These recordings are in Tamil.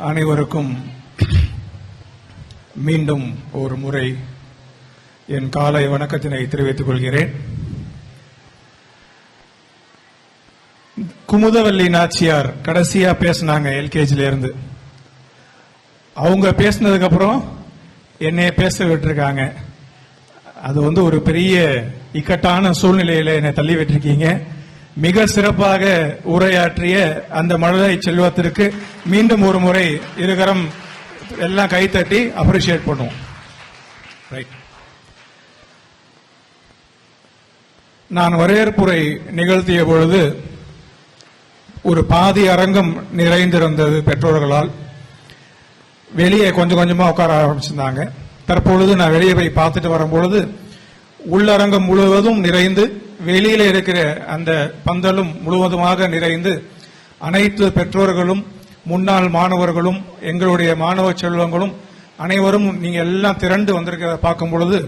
அனைவருக்கும் மீண்டும் ஒரு முறை என் காலை வணக்கத்தினை தெரிவித்துக் கொள்கிறேன். குமுதவல்லி நாச்சியார் கடைசியா பேசினாங்க எல்கேஜில இருந்து. அவங்க பேசினதுக்கு அப்புறம் என்னைய பேச விட்டுருக்காங்க. அது ஒரு பெரிய இக்கட்டான சூழ்நிலையில என்னை தள்ளி விட்டுருக்கீங்க. மிக சிறப்பாக உரையாற்றிய அந்த மழலை செல்வத்திற்கு மீண்டும் ஒரு முறை இருகரம் எல்லாம் கைத்தட்டி அப்ரிஷியேட் பண்ணுவோம். ரைட். நான் வரவேற்புரை நிகழ்த்திய பொழுது ஒரு பாதி அரங்கம் நிறைந்திருந்தது பெற்றோர்களால். வெளியே கொஞ்சம் கொஞ்சமா உட்கார ஆரம்பிச்சிருந்தாங்க. தற்பொழுது நான் வெளியே போய் பார்த்துட்டு வரும்பொழுது உள்ளரங்கம் முழுவதும் நிறைந்து, வெளியில இருக்கிற அந்த பந்தலும் முழுவதுமாக நிறைந்து, அனைத்து பெற்றோர்களும் முன்னாள் மாணவர்களும் எங்களுடைய மாணவ செல்வங்களும் அனைவரும் நீங்க எல்லாம் திரண்டு வந்திருக்கிறத பார்க்கும் பொழுது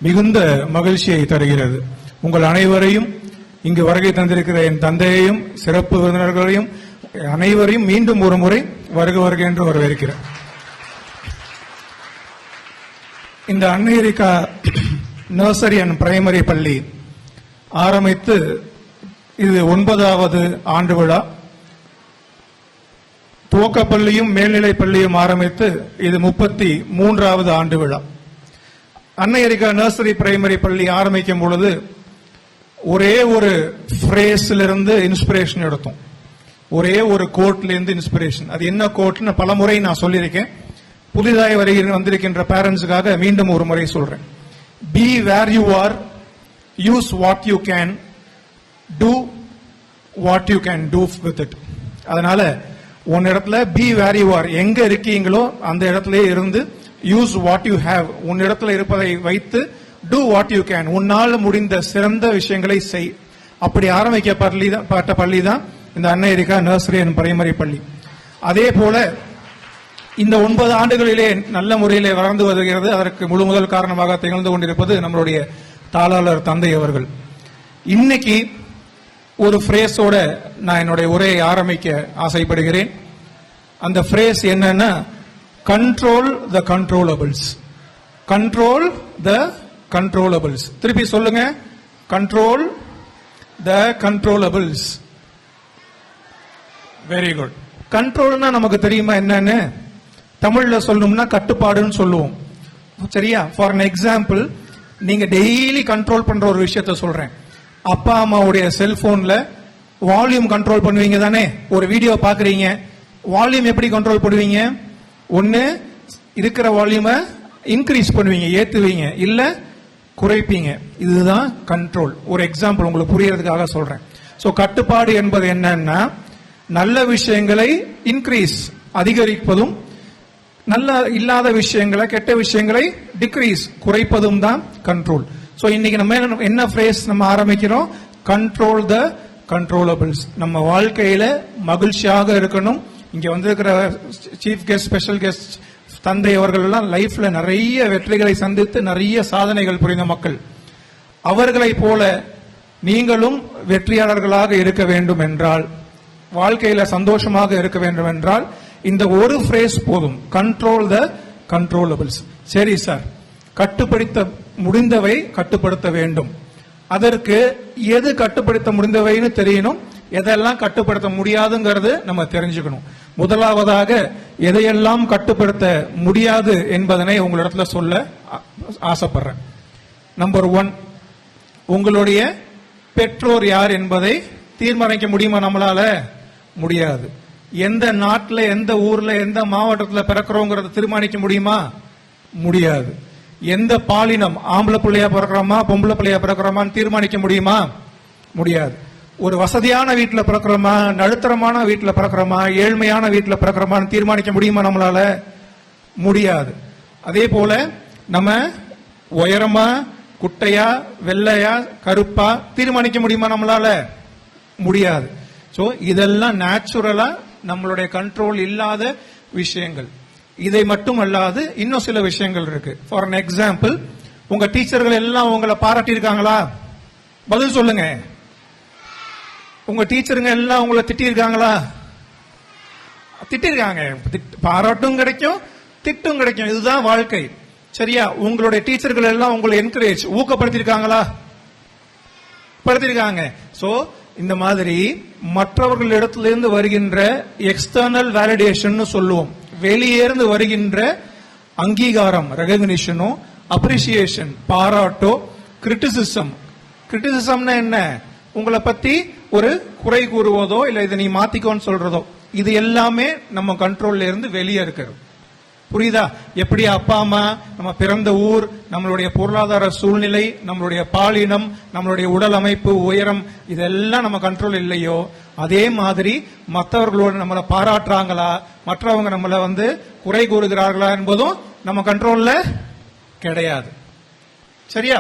மிகுந்த மகிழ்ச்சியை தருகிறது. உங்கள் அனைவரையும், இங்கு வருகை தந்திருக்கிற என் தந்தையையும் சிறப்பு விருந்தினர்களையும் அனைவரையும் மீண்டும் ஒரு முறை வருக வருக என்று வரவேற்கிறேன். இந்த அன்னையரிகா நர்சரி அண்ட் பிரைமரி பள்ளி ஆரம்பித்து இது 9வது ஆண்டு விழா. துவக்கப்பள்ளியும் மேல்நிலை பள்ளியும் ஆரம்பித்து இது 33வது ஆண்டு விழா. அன்னையரிகா நர்சரி பிரைமரி பள்ளி ஆரம்பிக்கும் பொழுது ஒரே ஒரு ஃப்ரேஸ்ல இருந்து இன்ஸ்பிரேஷன் எடுத்தோம். ஒரே ஒரு கோட்ல இருந்து இன்ஸ்பிரேஷன். அது என்ன கோட்னு பல முறை நான் சொல்லியிருக்கேன். புதிதாக வந்திருக்கின்ற பேரண்ட்ஸுக்காக மீண்டும் ஒரு முறை சொல்றேன். Be where you are, use what you can, do what you can do with it. அதனால உன் இடத்துல பி வேர் யூ ஆர், எங்க இருக்கீங்களோ அந்த இடத்துல இருந்து யூஸ் வாட் யூ ஹேவ், உன் இடத்துல இருப்பதை வைத்து டூ வாட் யூ கேன், உன்னால் முடிந்த சிறந்த விஷயங்களை செய். அப்படி ஆரம்பிக்கப்பட்ட பள்ளி தான் இந்த அன்னையரிகா நர்சரி அண்ட் பிரைமரி பள்ளி. அதே போல இந்த 9 ஆண்டுகளிலே நல்ல முறையிலே வளர்ந்து வருகிறது. அதற்கு முழு முதல் காரணமாக திகழ்ந்து கொண்டிருப்பது நம்மளுடைய தாளாளர் தந்தை அவர்கள். இன்னைக்கு ஒரு ஃப்ரேஸோட நான் என்னுடைய உரையை ஆரம்பிக்க ஆசைப்படுகிறேன். அந்த ஃப்ரேஸ் என்னன்னா, control the controllables. Control the controllables. திருப்பி சொல்லுங்க, control the controllables. Very good. கண்ட்ரோல்னா நமக்கு தெரியுமா என்னன்னு? தமிழ்ல சொல்லணும்னா கட்டுப்பாடுன்னு சொல்லுவோம். சரியா? ஃபார் அன் எக்ஸாம்பிள், நீங்க டெய்லி கண்ட்ரோல் பண்ற ஒரு விஷயத்த சொல்றேன். அப்பா அம்மாவுடைய செல்போன்ல வால்யூம் கண்ட்ரோல் பண்ணுவீங்க தானே? ஒரு வீடியோ பாக்குறீங்க, வால்யூம் எப்படி கண்ட்ரோல் பண்ணுவீங்க? ஒன்னு இருக்கிற வால்யூமை இன்க்ரீஸ் பண்ணுவீங்க, ஏத்துவீங்க, இல்ல குறைப்பீங்க. இதுதான் கண்ட்ரோல். ஒரு எக்ஸாம்பிள் உங்களுக்கு புரியறதுக்காக சொல்றேன். சோ கட்டுப்பாடு என்பது என்னன்னா, நல்ல விஷயங்களை இன்க்ரீஸ் அதிகரிப்பதும், நல்ல இல்லாத விஷயங்களை, கெட்ட விஷயங்களை டிக்ரீஸ் குறைப்பதும் தான் கண்ட்ரோல். சோ இன்னைக்கு நம்ம என்ன ஃப்ரேஸ் நம்ம ஆரம்பிக்கிறோம்? Control the controllables. நம்ம வாழ்க்கையில மகிழ்ச்சியாக இருக்கணும். இங்க வந்திருக்கிற சீஃப் கெஸ்ட், ஸ்பெஷல் கெஸ்ட் தந்தை அவர்கள் எல்லாம் லைஃப்ல நிறைய வெற்றிகளை சந்தித்து நிறைய சாதனைகள் புரிந்த மக்கள். அவர்களை போல நீங்களும் வெற்றியாளர்களாக இருக்க வேண்டும் என்றால், வாழ்க்கையில சந்தோஷமாக இருக்க வேண்டும் என்றால் இந்த ஒரு ஃப்ரேஸ் போதும். Control the controllables. சரி சார், கட்டுப்படுத்த முடிந்தவை கட்டுப்படுத்த வேண்டும். அதற்கு எது கட்டுப்படுத்த முடிந்தவைன்னு தெரியணும், எதெல்லாம் கட்டுப்படுத்த முடியாதுங்கிறது நம்ம தெரிஞ்சுக்கணும். முதலாவதாக எதையெல்லாம் கட்டுப்படுத்த முடியாது என்பதனை உங்களிடத்துல சொல்ல ஆசைப்படுறேன். நம்பர் 1, உங்களுடைய பெற்றோர் யார் என்பதை தீர்மானிக்க முடியுமா? நம்மளால முடியாது. எந்த நாட்டில், எந்த ஊர்ல, எந்த மாவட்டத்தில் பிறக்கிறோங்கிறத தீர்மானிக்க முடியுமா? முடியாது. எந்த பாலினம், ஆம்பளை பிள்ளையா பிறக்கிறோமா பொம்பளை பிள்ளையா பிறக்கிறோமான்னு தீர்மானிக்க முடியுமா? முடியாது. ஒரு வசதியான வீட்டில் பிறக்கிறோமா, நடுத்தரமான வீட்டில் பிறக்கிறோமா, ஏழ்மையான வீட்டில் பிறக்கிறோமான்னு தீர்மானிக்க முடியுமா? நம்மளால முடியாது. அதே போல நம்ம உயரமா, குட்டையா, வெள்ளையா, கருப்பா தீர்மானிக்க முடியுமா? நம்மளால முடியாது. சோ இதெல்லாம் நேச்சுரலா நம்மளுடைய கண்ட்ரோல் இல்லாத விஷயங்கள். இதை மட்டும் அல்லாது இன்னும் சில விஷயங்கள் இருக்கு. ஃபார் அன் எக்ஸாம்பிள், உங்க டீச்சர்கள் எல்லாம் உங்களை பாராட்டி இருக்காங்களா? பதில் சொல்லுங்க. உங்க டீச்சருங்க எல்லாம் உங்களை திட்டி இருக்காங்களா? திட்டிருக்காங்க. பாராட்டும் கிடைக்கும், திட்டும் கிடைக்கும். இதுதான் வாழ்க்கை. சரியா? உங்களுடைய டீச்சர்கள் எல்லாம் உங்களை என்கரேஜ் ஊக்கப்படுத்திருக்காங்களா? படுத்திருக்காங்க. சோ இந்த மாதிரி மற்றவர்களிடத்திலிருந்து வருகின்ற எக்ஸ்டர்னல் வேலிடேஷன் சொல்லுவோம். வெளியேந்து வருகின்ற அங்கீகாரம், ரெகக்னிஷனோ, அப்ரிசியேஷன், பாராட்டோ, கிரிட்டிசிசம். கிரிட்டிசிசம்னா என்ன? உங்களை பத்தி ஒரு குறை கூறுவதோ இல்ல இதை நீ மாத்திக்கோன்னு சொல்றதோ, இது எல்லாமே நம்ம கண்ட்ரோல்ல இருந்து வெளியே இருக்கிறது. புரியுதா? எப்படி அப்பா அம்மா, நம்ம பிறந்த ஊர், நம்மளுடைய பொருளாதார சூழ்நிலை, நம்மளுடைய பாலினம், நம்மளுடைய உடல் அமைப்பு, உயரம், இதெல்லாம் நம்ம கண்ட்ரோல் இல்லையோ, அதே மாதிரி மற்றவர்களோட நம்மளை பாராட்டுறாங்களா, மற்றவங்க நம்மளை குறை கூறுகிறார்களா என்பதும் நம்ம கண்ட்ரோல்ல கிடையாது. சரியா?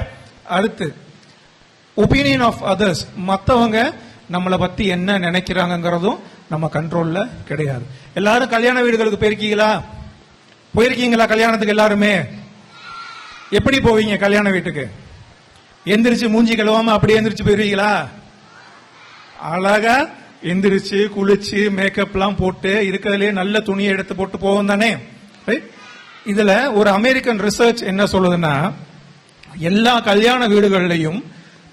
அடுத்து ஒப்பீனியன் ஆஃப் அதர்ஸ். மற்றவங்க நம்மளை பத்தி என்ன நினைக்கிறாங்கிறதும் நம்ம கண்ட்ரோல்ல கிடையாது. எல்லாரும் கல்யாண வீடுகளுக்கு போயிருக்கீங்களா? கல்யாணத்துக்கு எல்லாருமே எப்படி போவீங்க? கல்யாண வீட்டுக்கு எந்திரிச்சு மூஞ்சி கழுவாம அப்படியே எந்திரிச்சு போயிருவீங்களா? அழகா எந்திரிச்சு குளிச்சு மேக்கப் எல்லாம் போட்டு இருக்கிறதுலே நல்ல துணியை எடுத்து போட்டு போவோம் தானே? இதுல ஒரு அமெரிக்கன் ரிசர்ச் என்ன சொல்லுதுன்னா, எல்லா கல்யாண வீடுகள்லையும்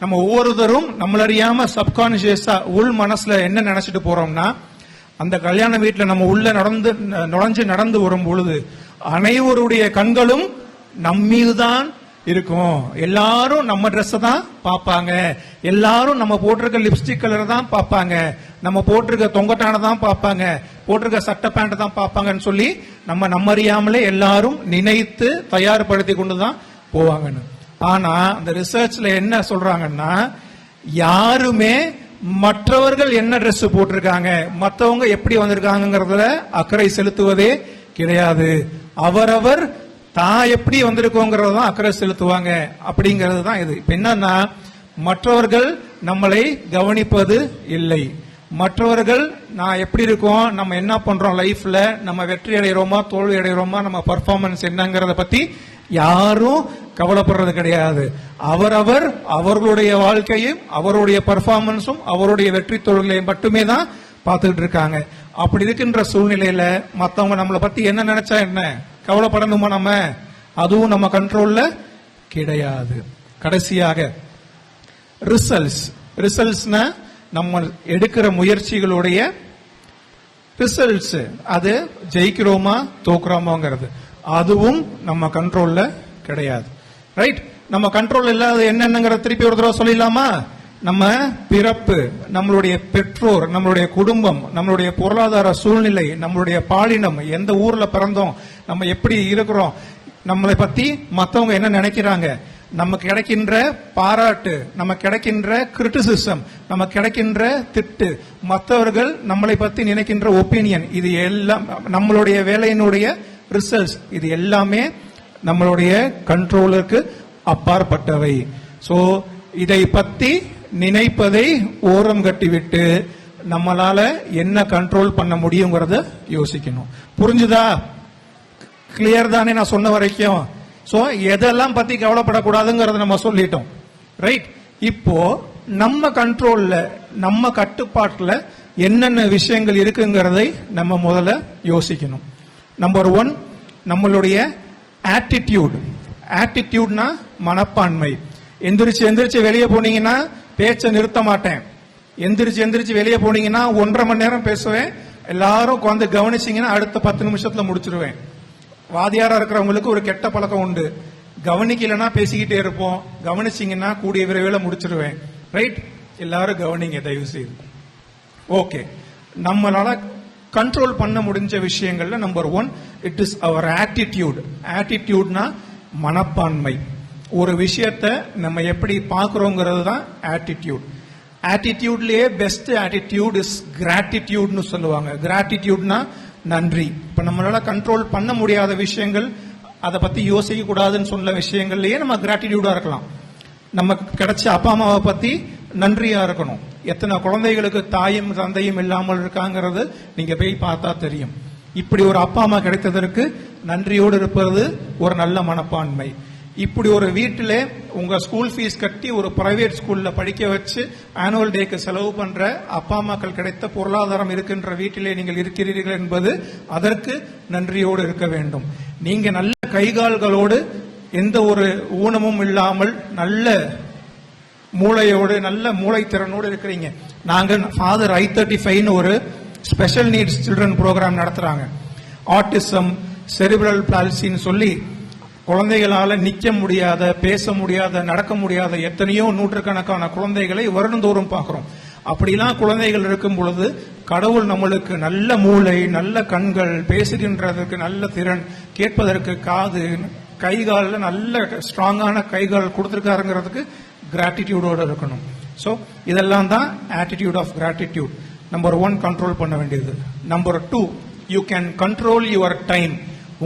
நம்ம ஒவ்வொருத்தரும் நம்மளறியாம சப்கான்சியஸா உள் மனசுல என்ன நினைச்சிட்டு போறோம்னா, அந்த கல்யாண வீட்டுல நம்ம உள்ள நுழைஞ்சு நடந்து வரும் பொழுது அனைவருடைய கண்களும் நம்மீதுதான் இருக்கும். எல்லாரும் நம்ம ட்ரெஸ் தான் பார்ப்பாங்க, எல்லாரும் நம்ம போட்டிருக்க லிப்ஸ்டிக் கலர் தான் பார்ப்பாங்க, நம்ம போட்டிருக்க தொங்கட்டான தான் பார்ப்பாங்க, போட்டிருக்க சட்டை பேண்ட் தான் பார்ப்பாங்கன்னு சொல்லி நம்ம அறியாமலே எல்லாரும் நினைத்து தயார்படுத்தி கொண்டுதான் போவாங்கன்னு. ஆனா அந்த ரிசர்ச்ல என்ன சொல்றாங்கன்னா, யாருமே மற்றவர்கள் என்ன ட்ரெஸ் போட்டிருக்காங்க, மற்றவங்க எப்படி வந்திருக்காங்கிறதுல அக்கறை செலுத்துவதே கிடையாது. அவரவர் தான் எப்படி வந்திருக்கோங்கிறத தான் அக்கறை செலுத்துவாங்க. அப்படிங்கிறது தான் இது. இப்ப என்னன்னா, மற்றவர்கள் நம்மளை கவனிப்பது இல்லை. மற்றவர்கள் நான் எப்படி இருக்கோம், நம்ம என்ன பண்றோம் லைஃப்ல, நம்ம வெற்றி அடைகிறோமா தோல்வி அடைகிறோமா, நம்ம பர்ஃபார்மன்ஸ் என்னங்கிறத பத்தி யாரும் கவலைப்படுறது கிடையாது. அவரவர் அவர்களுடைய வாழ்க்கையும் அவருடைய பர்ஃபார்மன்ஸும் அவருடைய வெற்றி தோல்விகளையும் மட்டுமே தான் பார்த்துக்கிட்டு இருக்காங்க. அப்படி இருக்கின்ற சூழ்நிலையில மற்றவங்க நம்மளை பத்தி என்ன நினைச்சா என்ன, கவலைப்படணுமா நம்ம? அதுவும் நம்ம கண்ட்ரோல்ல கிடையாது. கடைசியாக ரிசல்ட்ஸ்னா நம்ம எடுக்கிற முயற்சிகளுடைய ரிசல்ட்ஸ். அது ஜெயிக்கிறோமா தோக்குறோமாங்கிறது அதுவும் நம்ம கண்ட்ரோல்ல கிடையாது. ரைட்? நம்ம கண்ட்ரோல் இல்லாத என்னென்னங்கிறத திருப்பி ஒரு தடவை சொல்லிடலாமா? நம்ம பிறப்பு, நம்மளுடைய பெற்றோர், நம்மளுடைய குடும்பம், நம்மளுடைய பொருளாதார சூழ்நிலை, நம்மளுடைய பாலினம், எந்த ஊர்ல பிறந்தோம், நம்ம எப்படி இருக்கிறோம், நம்மளை பத்தி மற்றவங்க என்ன நினைக்கிறாங்க, நமக்கு கிடைக்கின்ற பாராட்டு, நமக்கு கிடைக்கின்ற கிரிட்டிசிசம், நமக்கு கிடைக்கின்ற திட்டு, மற்றவர்கள் நம்மளை பத்தி நினைக்கின்ற ஒப்பீனியன், இது எல்லாம் நம்மளுடைய வேலையினுடைய ரிசல்ட்ஸ். இது எல்லாமே நம்மளுடைய கண்ட்ரோலுக்கு அப்பாற்பட்டவை. சோ இதை பத்தி நினைப்பதை ஓரம் கட்டிவிட்டு நம்மளால என்ன கண்ட்ரோல் பண்ண முடியுங்கிறத யோசிக்கணும். புரிஞ்சுதா? கிளியர் தானே நான் சொன்ன வரைக்கும்? சோ எதெல்லாம் பத்தி கவலைப்படக்கூடாதுங்கிறத நம்ம சொல்லிட்டோம். ரைட்? இப்போ நம்ம கண்ட்ரோல்ல, நம்ம கட்டுப்பாட்டுல என்னென்ன விஷயங்கள் இருக்குங்கிறதை நம்ம முதல்ல யோசிக்கணும். நம்பர் 1, நம்மளுடைய ஆட்டிடியூட். ஆட்டிடியூட்னா மனப்பான்மை. எந்திரிச்சு வெளியே போனீங்கன்னா பேச்சை நிறுத்த மாட்டேன். எந்திரிச்சு வெளியே போனீங்கன்னா 1.5 மணி நேரம் பேசுவேன். எல்லாரும் உட்காந்து கவனிச்சீங்கன்னா அடுத்த 10 நிமிஷத்துல முடிச்சிருவேன். வாதியாரா இருக்கிறவங்களுக்கு ஒரு கெட்ட பழக்கம் உண்டு, கவனிக்கலன்னா பேசிக்கிட்டே இருப்போம், கவனிச்சீங்கன்னா கூடிய விரைவில் முடிச்சிருவேன். ரைட்? எல்லாரும் கவனிங்க தயவு செய்து. ஓகே, நம்மளால கண்ட்ரோல் பண்ண முடிஞ்ச விஷயங்கள்ல number 1, it is our attitude. ஆட்டிடியூட்னா மனப்பான்மை. ஒரு விஷயத்தை நம்ம எப்படி பார்க்கிறோங்கிறது தான் ஆட்டிடியூட். ஆட்டிடியூட்லயே பெஸ்ட் ஆட்டிடியூட் இஸ் கிராட்டிடியூட்னு சொல்லுவாங்க. கிராட்டிடியூட்னா நன்றி. இப்ப நம்மளால கண்ட்ரோல் பண்ண முடியாத விஷயங்கள், அதை பத்தி யோசிக்க கூடாதுன்னு சொன்ன விஷயங்கள்லயே நம்ம கிராட்டிடியூடா இருக்கலாம். நமக்கு கிடைச்ச அப்பா அம்மாவை பத்தி நன்றியா இருக்கணும். எத்தனை குழந்தைகளுக்கு தாயும் தந்தையும் இல்லாமல் இருக்காங்கிறது நீங்க போய் பார்த்தா தெரியும். இப்படி ஒரு அப்பா அம்மா கிடைத்ததற்கு நன்றியோடு இருப்பது ஒரு நல்ல மனப்பான்மை. இப்படி ஒரு வீட்டிலே உங்க ஸ்கூல் ஃபீஸ் கட்டி ஒரு பிரைவேட் ஸ்கூல்ல படிக்க வச்சு ஆனுவல் டேக்கு செலவு பண்ற அப்பா அம்மாக்கள் கிடைத்த பொருளாதாரம் இருக்கின்ற வீட்டிலே நீங்கள் இருக்கிறீர்கள் என்பது அதற்கு நன்றியோடு இருக்க வேண்டும். நீங்க நல்ல கைகால்களோடு எந்த ஒரு ஊனமும் இல்லாமல் நல்ல மூளையோடு நல்ல மூளைத்திறனோடு இருக்கிறீங்க. நாங்க ஃபாதர் I35 ஒரு ஸ்பெஷல் நீட்ஸ் சில்ட்ரன் ப்ரோக்ராம் நடத்துறாங்க. ஆட்டிசம், செரிப்ரல் பால்சின்னு சொல்லி குழந்தைகளால நிக்க முடியாத, பேச முடியாத, நடக்க முடியாத எத்தனையோ நூற்றுக்கணக்கான குழந்தைகளை வருடந்தோறும் பார்க்கிறோம். அப்படிலாம் குழந்தைகள் இருக்கும் பொழுது கடவுள் நம்மளுக்கு நல்ல மூளை, நல்ல கண்கள், பேசுகின்றதற்கு நல்ல திறன், கேட்பதற்கு காது, கைகால நல்ல ஸ்ட்ராங்கான கைகால் கொடுத்திருக்காருங்கிறதுக்கு கிராட்டிடியூடோட இருக்கணும். ஸோ இதெல்லாம் தான் attitude of gratitude. Number 1 control பண்ண வேண்டியது. Number 2, you can control your time.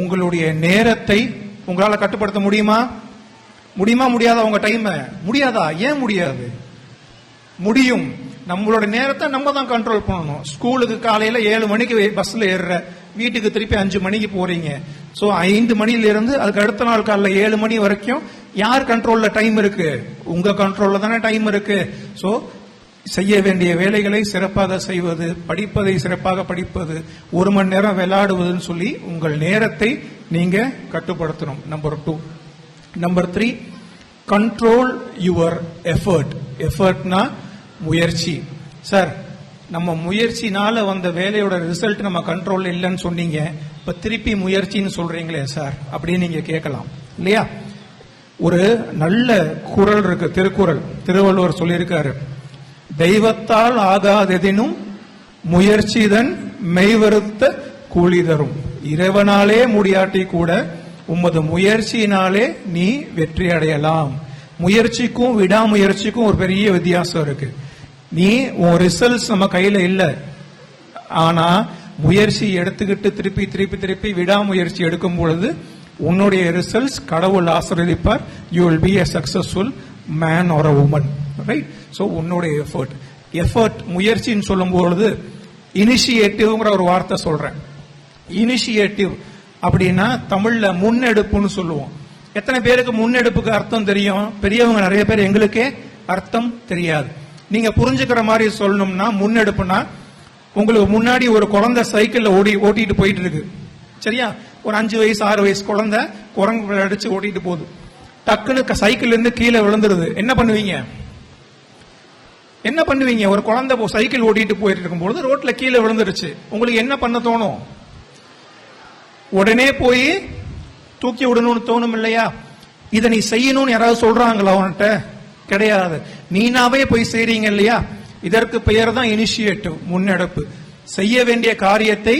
உங்களுடைய நேரத்தை உங்களால கட்டுப்படுத்த முடியுமா? முடியாதா? உங்க டைம் முடியாதா? ஏன் முடியாது? முடியும். நம்மளோட நேரத்தை நம்ம தான் கண்ட்ரோல் பண்ணணும். ஸ்கூலுக்கு காலையில 7 மணிக்கு பஸ்ல ஏறுற, வீட்டுக்கு திருப்பி 5 மணிக்கு போறீங்க. சோ 5 மணில இருந்து அதுக்கு அடுத்த நாள் காலைல 7 மணி வரைக்கும் யார் கண்ட்ரோல்ல டைம் இருக்கு? உங்க கண்ட்ரோல்ல தானே டைம் இருக்கு. சோ செய்ய வேண்டிய வேலைகளை சிறப்பாக செய்வது, படிப்பதை சிறப்பாக படிப்பது, 1 மணி நேரம் விளையாடுவதுன்னு சொல்லி உங்கள் நேரத்தை நீங்க கட்டுப்படுத்தணும். Number 2. Number 3, control your effort. எஃபர்ட்னா முயற்சி. சார், நம்ம முயற்சினால வந்த வேலையோட ரிசல்ட் நம்ம கண்ட்ரோல் இல்லைன்னு சொன்னீங்க, இப்ப திருப்பி முயற்சின்னு சொல்றீங்களே சார் அப்படின்னு நீங்க கேட்கலாம் இல்லையா? ஒரு நல்ல குறள் இருக்கு, திருக்குறள். திருவள்ளுவர் சொல்லியிருக்காரு, தெய்வத்தால் ஆகாதெதினும் முயற்சிதன் மெய்வருத்த கூலி தரும். இறைவனாலே முடியாட்டி கூட உமது முயற்சியினாலே நீ வெற்றி அடையலாம். முயற்சிக்கும் விடாமுயற்சிக்கும் ஒரு பெரிய வித்தியாசம் இருக்கு. நீ உன் ரிசல்ட்ஸ் நம்ம கையில இல்ல, ஆனா முயற்சி எடுத்துக்கிட்டு திருப்பி திருப்பி திருப்பி விடாமுயற்சி எடுக்கும் பொழுது உன்னுடைய ரிசல்ட்ஸ் கடவுள் ஆசீர்வதிப்பார். You will be a successful man or a woman, right? So உன்னுடைய எஃபர்ட் முயற்சின்னு சொல்லும் பொழுது இனிஷியேட்டிவ்ங்கிற ஒரு வார்த்தை சொல்றேன். இனிஷியேட்டிவ் அப்படின்னா தமிழ்ல முன்னெடுப்புன்னு சொல்லுவோம். எத்தனை பேருக்கு முன்னெடுப்புக்கு அர்த்தம் தெரியும்? பெரியவங்க நிறைய பேர், எங்களுக்கே அர்த்தம் தெரியாது. நீங்க புரிஞ்சுக்கிற மாதிரி சொல்லணும்னா, முன்னெடுப்புனா உங்களுக்கு முன்னாடி ஒரு குழந்தை சைக்கிள்ல ஓட்டிட்டு போயிட்டு இருக்கு, சரியா? ஒரு 5 வயசு 6 வயசு குழந்தை குரங்கு அடிச்சு ஓட்டிட்டு போகுது. டக்குன்னு சைக்கிள் இருந்து கீழே விழுந்துருது. என்ன பண்ணுவீங்க? ஒரு குழந்தை சைக்கிள் ஓட்டிட்டு போயிட்டு இருக்கும்போது ரோட்ல கீழே விழுந்துருச்சு, உங்களுக்கு என்ன பண்ண தோணும்? உடனே போய் தூக்கி விடணும்னு தோணும் இல்லையா? இதை நீ செய்யணும்னு யாராவது சொல்றாங்களா உன்கிட்ட? கிடையாது. நீனாவே போய் செய்றீங்க இல்லையா? இதற்கு பெயர் தான் இனிஷியேட்டிவ், முன்னெடுப்பு. செய்ய வேண்டிய காரியத்தை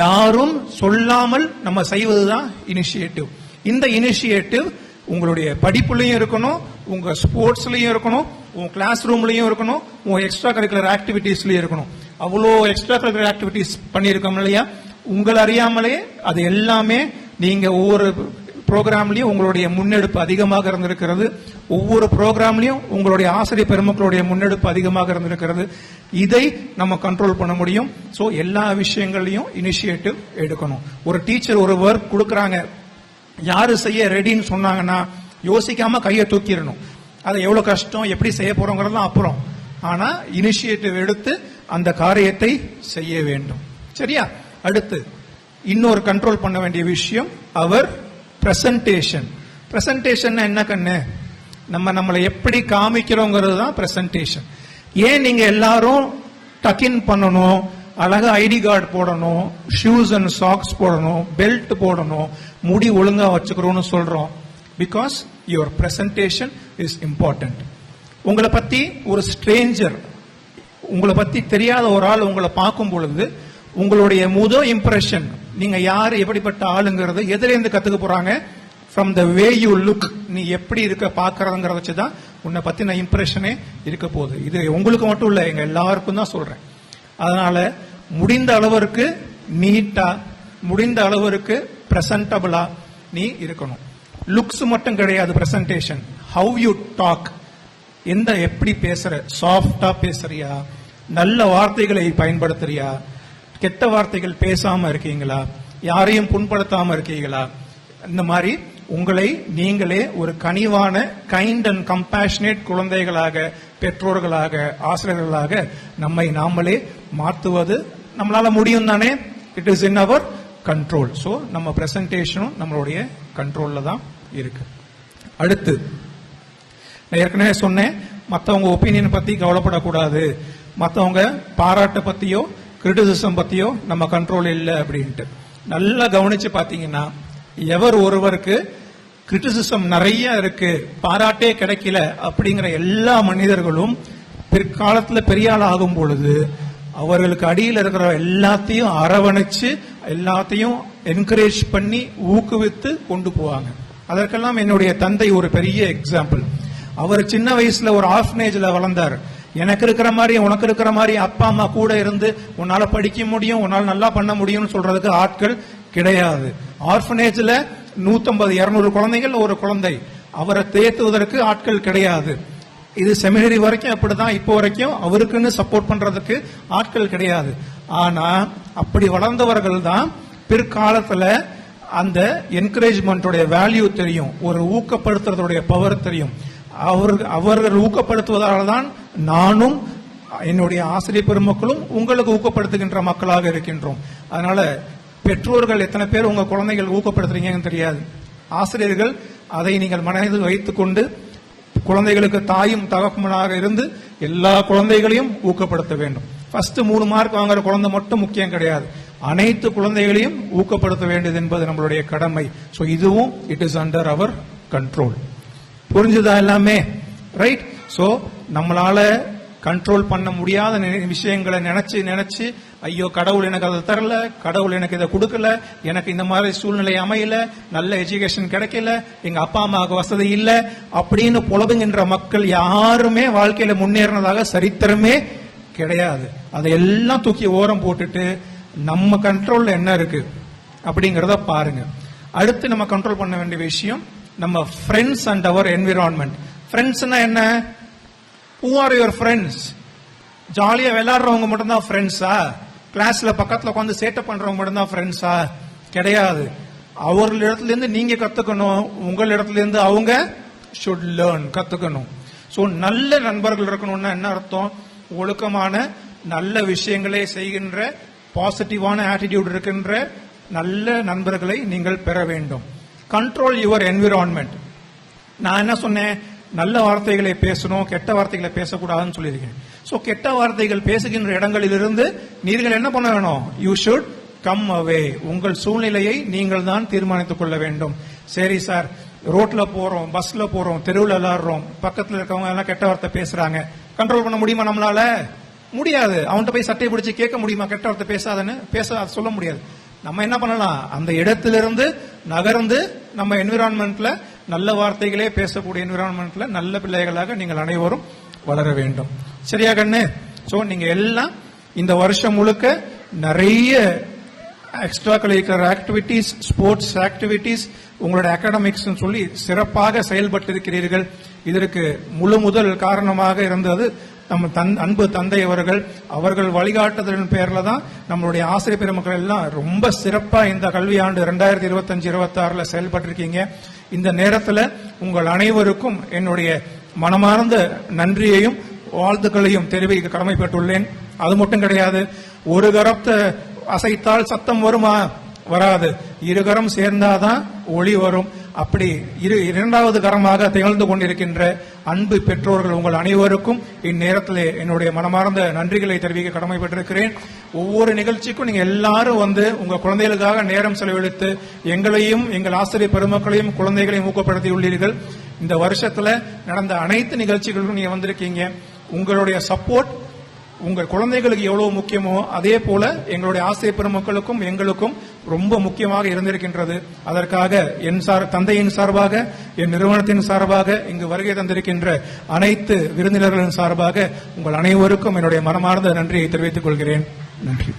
யாரும் சொல்லாமல் நம்ம செய்வதுதான் இனிஷியேட்டிவ். இந்த இனிஷியேட்டிவ் உங்களுடைய படிப்புலையும் இருக்கணும், உங்க ஸ்போர்ட்ஸ்லயும் இருக்கணும், உங்க கிளாஸ் ரூம்லயும் இருக்கணும், உங்க எக்ஸ்ட்ரா கரிக்குலர் ஆக்டிவிட்டிஸ்லயும் இருக்கணும். அவ்வளோ எக்ஸ்ட்ரா கரிக்குலர் ஆக்டிவிட்டிஸ் பண்ணியிருக்கோம் இல்லையா? உங்களை அறியாமலே அது எல்லாமே நீங்க ஒவ்வொரு ப்ரோக்ராம்லயும் உங்களுடைய முன்னெடுப்பு அதிகமாக இருந்திருக்கிறது. ஒவ்வொரு ப்ரோக்ராம்லயும் உங்களுடைய ஆசிரியர் பெருமக்களுடைய முன்னெடுப்பு அதிகமாக இருந்திருக்கிறது. இதை நம்ம கண்ட்ரோல் பண்ண முடியும். சோ எல்லா விஷயங்களையும் இனிஷியேட்டிவ் எடுக்கணும். ஒரு டீச்சர் ஒரு ஒர்க் கொடுக்கறாங்க, யாரு செய்ய ரெடின்னு சொன்னாங்கன்னா யோசிக்காம கையை தூக்கிடணும். அது எவ்வளவு கஷ்டம், எப்படி செய்ய போறோங்கிறதுலாம் அப்புறம். ஆனா இனிஷியேட்டிவ் எடுத்து அந்த காரியத்தை செய்ய வேண்டும். சரியா? அடுத்து இன்னொரு கண்ட்ரோல் பண்ண வேண்டிய விஷயம் அவர் பிரசன்டேஷன். பிரசன்டேஷன் என்ன கண்ணு? நம்மளை எப்படி காமிக்கிறோங்கிறது தான் பிரசன்டேஷன். ஏன் நீங்க எல்லாரும் டக்கின் பண்ணணும், அழகா ஐடி கார்டு போடணும், ஷூஸ் அண்ட் சாக்ஸ் போடணும், பெல்ட் போடணும், முடி ஒழுங்கா வச்சுக்கிறோம்னு சொல்றோம்? Because your presentation is important. உங்களை பத்தி ஒரு ஸ்ட்ரேஞ்சர், உங்களை பத்தி தெரியாத ஒரு ஆள் உங்களை பார்க்கும் பொழுது உங்களுடைய முதல் இம்ப்ரெஷன், நீங்க யாரு, எப்படிப்பட்ட ஆளுங்கிறது எதிலேருந்து கத்துக்க போறாங்க? From the way you look. நீ எப்படி இருக்க பாக்குறதுங்கிறத வச்சுதான் உன்னை பத்தின இம்ப்ரெஷனே இருக்க போகுது. இது உங்களுக்கு மட்டும் இல்ல, எங்க எல்லாருக்கும் தான் சொல்றேன். அதனால முடிந்த அளவிற்கு நீட்டா, முடிந்த அளவிற்கு பிரசன்டபிளா நீ இருக்கணும். லுக்ஸ் மட்டும் கிடையாது பிரசன்டேஷன். ஹவ் யூ டாக், எப்படி பேசுற, சாஃப்டா பேசுறியா, நல்ல வார்த்தைகளை பயன்படுத்துறியா, கெட்ட வார்த்தைகள் பேசாம இருக்கீங்களா, யாரையும் புண்படுத்தாம இருக்கீங்களா, இந்த மாதிரி உங்களை நீங்களே ஒரு கனிவான கைண்ட் அண்ட் கம்பேஷனேட் குழந்தைகளாக, பெற்றோர்களாக, ஆசிரியர்களாக நம்மை நாமளே மாற்றுவது நம்மளால முடியும் தானே? It is in our control. So நம்ம பிரசன்டேஷனும் நம்மளுடைய கண்ட்ரோல்ல தான் இருக்கு. அடுத்து நான் ஏற்கனவே சொன்னேன், மற்றவங்க ஒப்பீனியன் பத்தி கவலைப்படக்கூடாது, மற்றவங்க பாராட்ட பத்தியோ கிரிட்டிசிசம் பத்தியோ நம்ம கண்ட்ரோல் இல்லை அப்படின்ட்டு. நல்லா கவனிச்சு பாத்தீங்கன்னா, எவர் ஒருவருக்கு கிரிட்டிசிசம் நிறைய இருக்கு, பாராட்டே கிடைக்கல அப்படிங்கிற எல்லா மனிதர்களும் பிற்காலத்துல பெரிய ஆள் ஆகும் பொழுது அவர்களுக்கு அடியில் இருக்கிற எல்லாத்தையும் அரவணைச்சு, எல்லாத்தையும் என்கரேஜ் பண்ணி, ஊக்குவித்து கொண்டு போவாங்க. அதற்கெல்லாம் என்னுடைய தந்தை ஒரு பெரிய எக்ஸாம்பிள். அவர் சின்ன வயசுல ஒரு ஆர்ஃபனேஜ்ல வளர்ந்தார். எனக்கு இருக்கிற மாதிரி, உனக்கு இருக்கிற மாதிரி அப்பா அம்மா கூட இருந்து உன்னால படிக்க முடியும், உன்னால நல்லா பண்ண முடியும்னு சொல்றதுக்கு ஆட்கள் கிடையாது. ஆர்ஃபனேஜ்ல 150-200 குழந்தைகள் ஒரு குழந்தை, அவரை தேத்துவதற்கு ஆட்கள் கிடையாது. இது செமினரி வரைக்கும் அப்படிதான், இப்போ வரைக்கும் அவருக்குன்னு சப்போர்ட் பண்றதுக்கு ஆட்கள் கிடையாது. ஆனா அப்படி வளர்ந்தவர்கள் தான் பிற்காலத்துல அந்த என்கரேஜ்மெண்டோட வேல்யூ தெரியும், ஒரு ஊக்கப்படுத்துறதுடைய பவர் தெரியும். அவர்கள் ஊக்கப்படுத்துவதால் தான் நானும் என்னுடைய ஆசிரியர் பெருமக்களும் உங்களுக்கு ஊக்கப்படுத்துகின்ற மக்களாக இருக்கின்றோம். அதனால பெற்றோர்கள் எத்தனை பேர் உங்க குழந்தைகள் ஊக்கப்படுத்துறீங்கன்னு தெரியாது. ஆசிரியர்கள் அதை நீங்கள் மனதில் வைத்துக் கொண்டு குழந்தைகளுக்கு தாயும் தகப்பனாக இருந்து எல்லா குழந்தைகளையும் ஊக்கப்படுத்த வேண்டும். ஃபர்ஸ்ட் 3 மார்க் வாங்குற குழந்தை மட்டும் முக்கியம் கிடையாது, அனைத்து குழந்தைகளையும் ஊக்கப்படுத்த வேண்டியது என்பது நம்மளுடைய கடமை. சோ இதுவும் it is under our control. புரிஞ்சுதா எல்லாமே? ரைட். சோ நம்மளால கண்ட்ரோல் பண்ண முடியாத விஷயங்களை நினைச்சு நினைச்சு, ஐயோ கடவுள் எனக்கு அதை தரல, கடவுள் எனக்கு இதை கொடுக்கல, எனக்கு இந்த மாதிரி சூழ்நிலை அமையல, நல்ல எஜுகேஷன் கிடைக்கல, எங்க அப்பா அம்மாவுக்கு வசதி இல்ல அப்படின்னு புலம்புகின்ற மக்கள் யாருமே வாழ்க்கையில முன்னேறினதாக சரித்திரமே கிடையாது. அதையெல்லாம் தூக்கி ஓரம் போட்டுட்டு நம்ம கண்ட்ரோல்ல என்ன இருக்கு அப்படிங்கறத பாருங்க. அடுத்து நம்ம கண்ட்ரோல் பண்ண வேண்டிய விஷயம் நம்ம ஃப்ரெண்ட்ஸ் அண்ட் அவர் என்விரான்மெண்ட். ஃப்ரெண்ட்ஸ்னா என்ன? Who are your friends? ஜாலியா விளையாடுறவங்க மட்டும்தான் ஃப்ரெண்ட்ஸா? கிளாஸ்ல பக்கத்துல உட்காந்து சேட்டை பண்றவங்க மட்டும்தான் ஃப்ரெண்ட்ஸா? கிடையாது. அவர்களிடத்துல இருந்து நீங்க கத்துக்கணும், உங்களிடத்துல இருந்து அவங்க should learn, கத்துக்கணும். சோ நல்ல நண்பர்கள் இருக்கணும்னா என்ன அர்த்தம்? ஒழுக்கமான நல்ல விஷயங்களை செய்கின்ற, பாசிட்டிவான ஆட்டிடியூட் இருக்கின்ற நல்ல நண்பர்களை நீங்கள் பெற வேண்டும். Control your environment. நான் என்ன சொன்னேன்? நல்ல வார்த்தைகளை பேசணும், கெட்ட வார்த்தைகளை பேசக்கூடாதுன்னு சொல்லியிருக்கேன். சோ கெட்ட வார்த்தைகள் பேசுகின்ற இடங்களிலிருந்து நீங்கள் என்ன பண்ண வேணும்? யூ ஷுட் கம் அவே. உங்கள் சூழ்நிலையை நீங்கள் தான் தீர்மானித்துக் கொள்ள வேண்டும். சரி சார், ரோட்ல போறோம், பஸ்ல போறோம், தெருவில் விளையாடுறோம், பக்கத்துல இருக்கவங்க எல்லாம் கெட்ட வார்த்தை பேசுறாங்க, கண்ட்ரோல் பண்ண முடியுமா நம்மளால? முடியாது. அவன்கிட்ட போய் சட்டை பிடிச்சு கேட்க முடியுமா கெட்ட வார்த்தை பேசாதன்னு? சொல்ல முடியாது. நம்ம என்ன பண்ணலாம்? அந்த இடத்திலிருந்து நகர்ந்து நம்ம என்விரான்மெண்ட்ல நல்ல வார்த்தைகளே பேசக்கூடிய என்விரான்மெண்ட்ல நல்ல பிள்ளைகளாக நீங்கள் அனைவரும் வளர வேண்டும். சரியா கண்ணு? சோ நீங்க எல்லாம் இந்த வருஷம் முழுக்க நிறைய extra curricular activities, sports activities, உங்களோட அகாடமிக்ஸ் சொல்லி சிறப்பாக செயல்பட்டு இருக்கிறீர்கள். இதற்கு முழு முதல் காரணமாக இருந்தது நம்ம அன்பு தந்தை அவர்கள் வழிகாட்டுதலின் பேர்ல தான் நம்மளுடைய ஆசிரியர் பெருமக்கள் எல்லாம் ரொம்ப சிறப்பா இந்த கல்வியாண்டு 2025-26 செயல்பட்டு இருக்கீங்க. இந்த நேரத்தில் உங்கள் அனைவருக்கும் என்னுடைய மனமார்ந்த நன்றியையும் வாழ்த்துக்களையும் தெரிவிக்க கடமைப்பட்டுள்ளேன். அது மட்டும் கிடையாது, ஒரு கரத்தை அசைத்தால் சத்தம் வருமா? வராது. இருகரம் சேர்ந்தாதான் ஒளி வரும். அப்படி இரண்டாவது கரமாக திகழ்ந்து கொண்டிருக்கின்ற அன்பு பெற்றோர்கள் உங்கள் அனைவருக்கும் இந்நேரத்தில் என்னுடைய மனமார்ந்த நன்றிகளை தெரிவிக்க கடமைப்பட்டிருக்கிறேன். ஒவ்வொரு நிகழ்ச்சிக்கும் நீங்க எல்லாரும் வந்து உங்க குழந்தைகளுக்காக நேரம் செலவழித்து எங்களையும் எங்கள் ஆசிரியர் பெருமக்களையும் குழந்தைகளையும் ஊக்கப்படுத்தி உள்ளீர்கள். இந்த வருஷத்துல நடந்த அனைத்து நிகழ்ச்சிகளுக்கும் நீங்க வந்திருக்கீங்க. உங்களுடைய சப்போர்ட் உங்கள் குழந்தைகளுக்கு எவ்வளவு முக்கியமோ அதே போல எங்களுடைய ஆசிரியர் பெருமக்களுக்கும் எங்களுக்கும் ரொம்ப முக்கியமாக இருந்திருக்கின்றது. அதற்காக என் தந்தையின் சார்பாக, என் நிறுவனத்தின் சார்பாக, இங்கு வருகை தந்திருக்கின்ற அனைத்து விருந்தினர்களின் சார்பாக உங்கள் அனைவருக்கும் என்னுடைய மனமார்ந்த நன்றியை தெரிவித்துக் கொள்கிறேன். நன்றி.